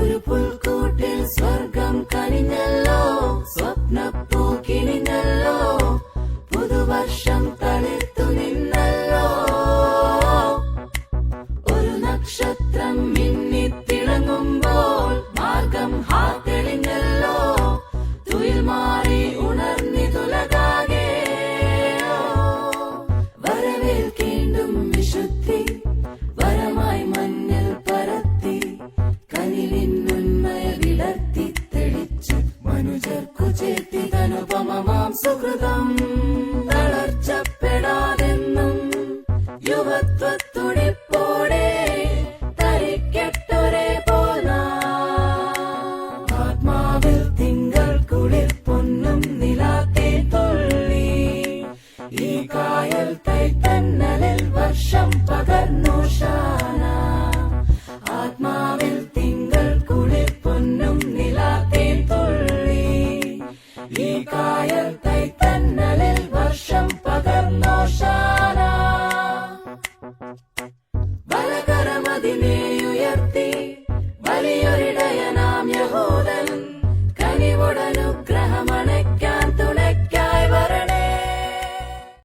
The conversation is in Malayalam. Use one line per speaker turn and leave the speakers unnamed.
ഒരു പുൽക്കൂട്ടിൽ സ്വർഗം കനിഞ്ഞല്ലോ, സ്വപ്നപ്പൂ കിണിഞ്ഞല്ലോ, പുതുവർഷം തളിർത്തു നിന്നല്ലോ. ഒരു നക്ഷത്രം മിന്നിത്തിളങ്ങുമ്പോൾ മാർഗം തെളിഞ്ഞല്ലോ, തുയിൽ മാറി ഉണർന്നിതുലകാകെ. വരവേൽക്കേണ്ടും വിശുദ്ധി വരമായി മഞ്ഞൾ പരത്തി, കനിവിന്നുന്മയ വിളർത്തി തെളിച്ചു മനുജർക്കു ചേർത്തിതനുപമമാം സുഹൃതം. തളർച്ചപ്പെടാതെന്നും യുവത്വത്തുടിപ്പോടെ തരിക്കെട്ടൊരേ പോല, ആത്മാവിൽ തിങ്കൾ കുളിർ പൊന്നും നിലാത്തേ തുള്ളി. ഈ കായൽ തൈത്തന്നലിൽ വർഷം പകർന്നു ഷാന, ആത്മാവിൽ തിങ്കൾ കുളിർ പൊന്നും നിലാത്തേ തുള്ളി. ഈ കായൽ തൈത്തന്നലിൽ വർഷം പകർന്നു ഷാന. ബലകരമതിനെ